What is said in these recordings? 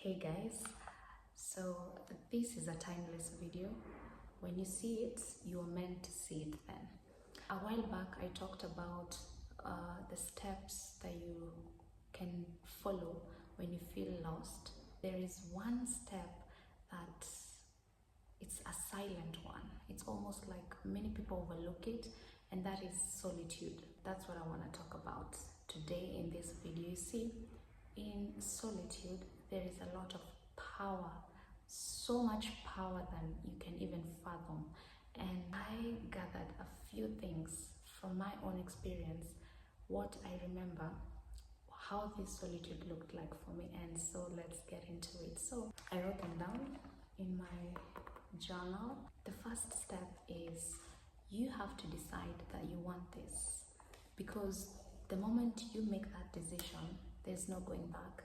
Hey guys, so this is a timeless video. When you see it, you're meant to see it then. A while back I talked about the steps that you can follow when you feel lost. There is one step that it's a silent one. It's almost like many people overlook it, and that is solitude. That's what I want to talk about today in this video. You see, in solitude there is a lot of power, so much power than you can even fathom. And I gathered a few things from my own experience, what I remember, how this solitude looked like for me. And so let's get into it. So I wrote them down in my journal. The first step is you have to decide that you want this, because the moment you make that decision, there's no going back.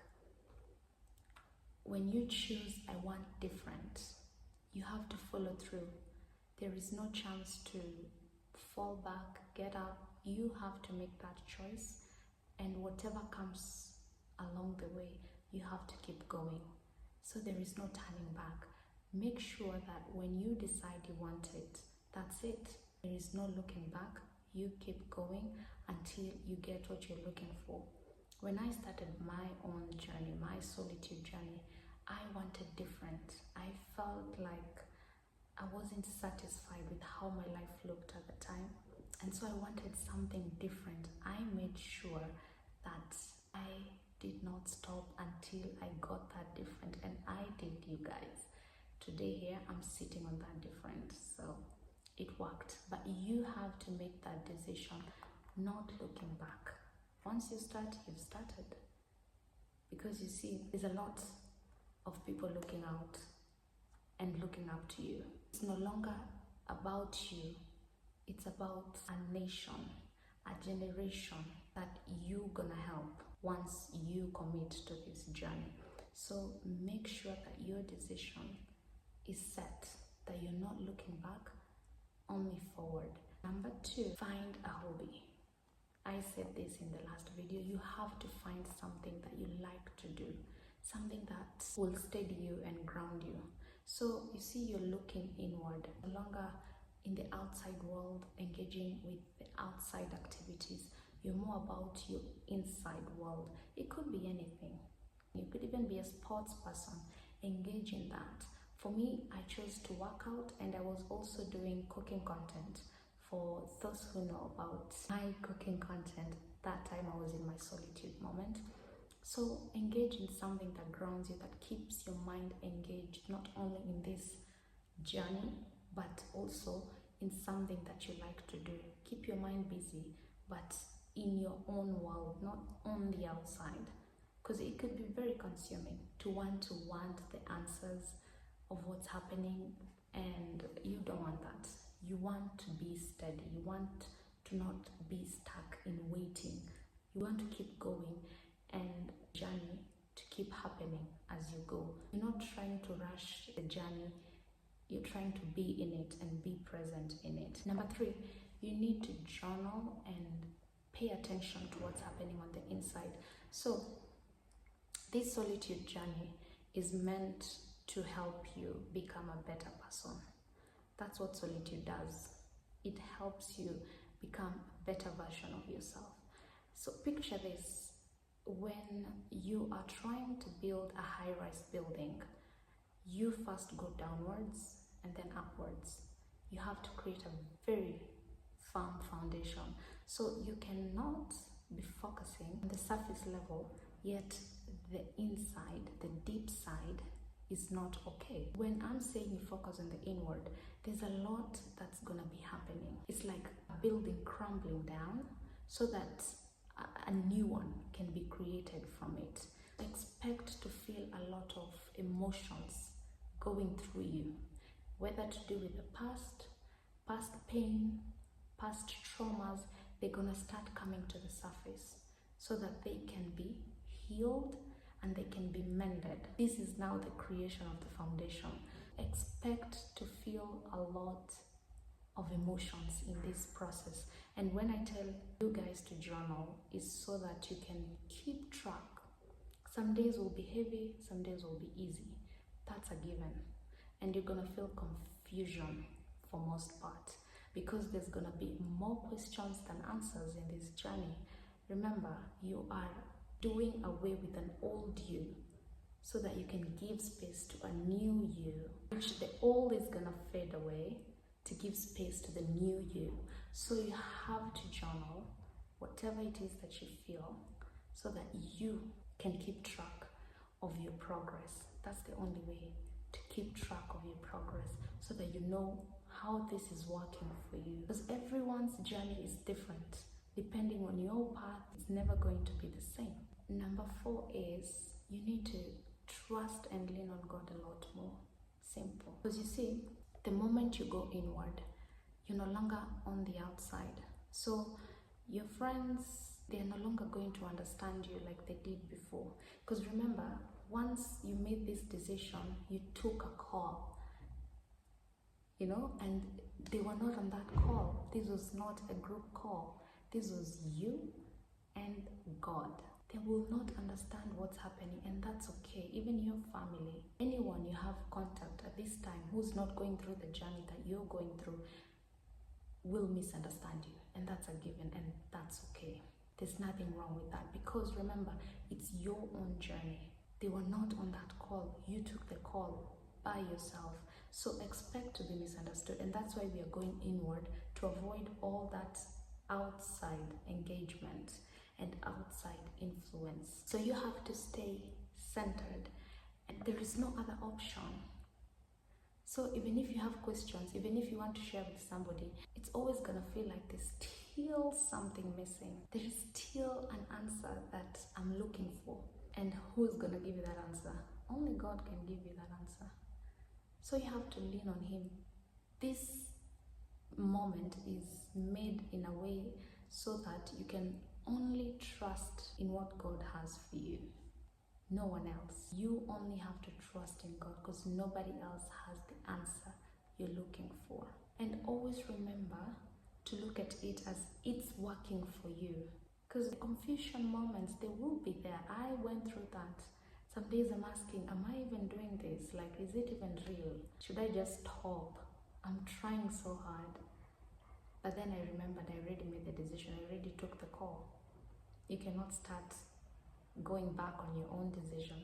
When you choose, I want different, you have to follow through. There is no chance to fall back, get up. You have to make that choice, and whatever comes along the way, you have to keep going. So there is no turning back. Make sure that when you decide you want it, that's it. There is no looking back. You keep going until you get what you're looking for. When I started my own journey, my solitude journey, I wanted different. I felt like I wasn't satisfied with how my life looked at the time. And so I wanted something different. I made sure that I did not stop until I got that different. And I did, you guys. Today here, I'm sitting on that different. So it worked. But you have to make that decision, not looking back. Once you start, you've started. Because you see, there's a lot of people looking out and looking up to you. It's no longer about you. It's about a nation, a generation that you're gonna help once you commit to this journey. So make sure that your decision is set, that you're not looking back, only forward. Number 2, find a hobby. I said this in the last video, you have to find something that you like to do, something that will steady you and ground you. So you see, you're looking inward, no longer in the outside world, engaging with the outside activities. You're more about your inside world. It could be anything. You could even be a sports person. Engage in that. For me, I chose to work out, and I was also doing cooking content. For those who know about my cooking content, that time I was in my solitude moment. So engage in something that grounds you, that keeps your mind engaged, not only in this journey, but also in something that you like to do. Keep your mind busy, but in your own world, not on the outside, because it could be very consuming to want the answers of what's happening, and you don't want that. You want to be steady. You want to not be stuck in waiting. You want to keep going, and journey to keep happening as you go. You're not trying to rush the journey. You're trying to be in it and be present in it. Number 3, you need to journal and pay attention to what's happening on the inside. So this solitude journey is meant to help you become a better person. That's what solitude does. It helps you become a better version of yourself. So picture this. When you are trying to build a high-rise building, you first go downwards and then upwards. You have to create a very firm foundation. So you cannot be focusing on the surface level, yet the inside, the deep side, is not okay. When I'm saying you focus on the inward, there's a lot that's gonna be happening. It's like a building crumbling down so that a new one can be created from it. Expect to feel a lot of emotions going through you, whether to do with the past pain, past traumas. They're gonna start coming to the surface so that they can be healed and they can be mended. This is now the creation of the foundation. Expect to feel a lot of emotions in this process. And when I tell you guys to journal, it's so that you can keep track. Some days will be heavy, some days will be easy. That's a given. And you're gonna feel confusion for most part, because there's gonna be more questions than answers in this journey. Remember, you are doing away with an old you so that you can give space to a new you, which the old is gonna fade away to give space to the new you. So you have to journal whatever it is that you feel so that you can keep track of your progress. That's the only way to keep track of your progress, so that you know how this is working for you. Because everyone's journey is different. Depending on your path, it's never going to be the same. Number 4 is you need to trust and lean on God a lot more. Simple. Because you see, the moment you go inward, you're no longer on the outside. So your friends, they're no longer going to understand you like they did before. Because remember, once you made this decision, you took a call, and they were not on that call. This was not a group call. This was you and God. They will not understand what's happening, and that's okay. Even your family, anyone you have contact at this time who's not going through the journey that you're going through, will misunderstand you, and that's a given, and that's okay. There's nothing wrong with that, because remember, it's your own journey. They were not on that call. You took the call by yourself. So expect to be misunderstood, and that's why we are going inward, to avoid all that outside engagement and outside influence. So you have to stay centered, and there is no other option. So even if you have questions, even if you want to share with somebody, it's always gonna feel like there's still something missing. There is still an answer that I'm looking for. And who's gonna give you that answer? Only God can give you that answer. So you have to lean on Him. This moment is made in a way so that you can only trust in what God has for you. No one else. You only have to trust in God, because nobody else has the answer you're looking for. And always remember to look at it as it's working for you. Because the confusion moments, they will be there. I went through that. Some days I'm asking, am I even doing this? Like, is it even real? Should I just stop? I'm trying so hard. But then I remembered I already made the decision. I already took the call. You cannot start going back on your own decision.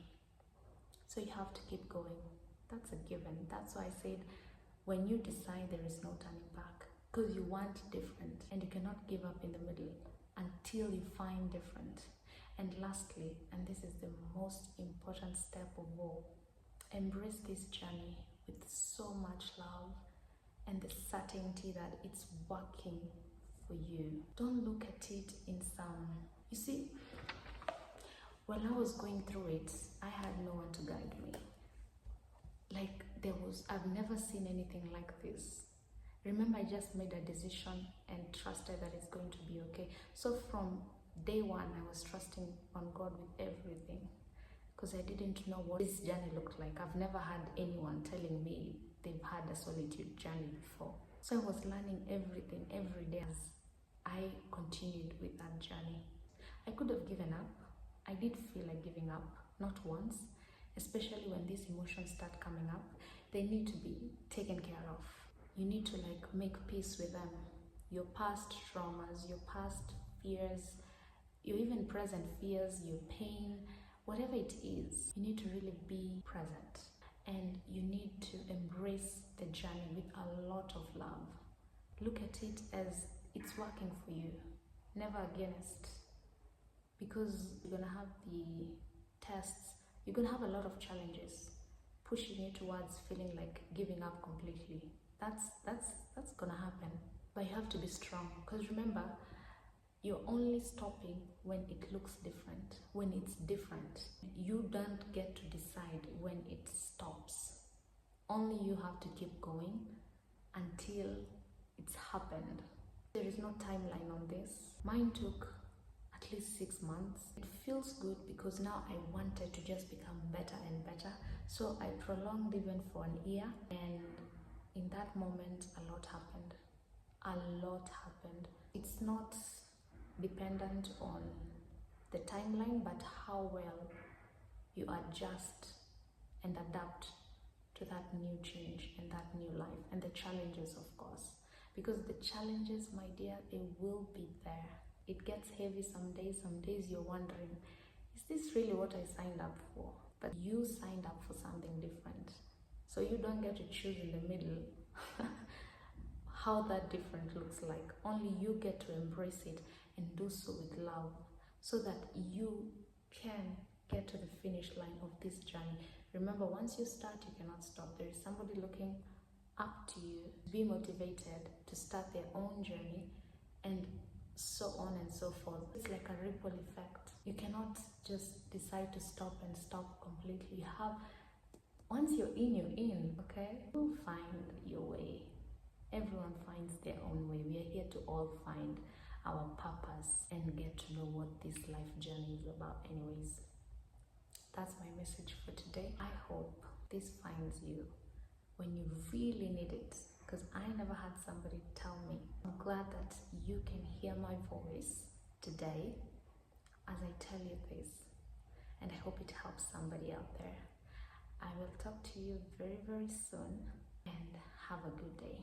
So you have to keep going. That's a given. That's why I said, when you decide, there is no turning back, because you want different, and you cannot give up in the middle until you find different. And lastly, and this is the most important step of all, embrace this journey with so much love and the certainty that it's working for you. Don't look at it in some, you see, when I was going through it, I had no one to guide me. Like, I've never seen anything like this. Remember, I just made a decision and trusted that it's going to be okay. So from day one, I was trusting on God with everything, because I didn't know what this journey looked like. I've never had anyone telling me they've had a solitude journey before. So I was learning everything every day as I continued with that journey. I could have given up. I did feel like giving up, not once, especially when these emotions start coming up. They need to be taken care of. You need to make peace with them. Your past traumas, your past fears, your even present fears, your pain, whatever it is, you need to really be present. And you need to embrace the journey with a lot of love. Look at it as it's working for you, never against. Because you're gonna have the tests, you're gonna have a lot of challenges pushing you towards feeling like giving up completely. That's gonna happen. But you have to be strong, because remember, you're only stopping when it looks different, when it's different. You don't get to decide when it stops. Only you have to keep going until it's happened. There is no timeline on this. Mine took at least 6 months. It feels good because now I wanted to just become better and better. So I prolonged even for an year, and in that moment, a lot happened. A lot happened. It's not dependent on the timeline, but how well you adjust and adapt to that new change and that new life, and the challenges, of course. Because the challenges, my dear, they will be there. It gets heavy some days you're wondering, is this really what I signed up for? But you signed up for something different. So you don't get to choose in the middle how that different looks like. Only you get to embrace it and do so with love, so that you can get to the finish line of this journey. Remember, once you start, you cannot stop. There is somebody looking up to you. Be motivated to start their own journey, and so on and so forth. It's like a ripple effect. You cannot just decide to stop and stop completely. You have, once you're in, okay? You'll find your way. Everyone finds their own way. We are here to all find our purpose and get to know what this life journey is about anyways. That's my message for today. I hope this finds you when you really need it, because I never had somebody tell me. I'm glad that you can hear my voice today as I tell you this, and I hope it helps somebody out there. I will talk to you very, very soon, and have a good day.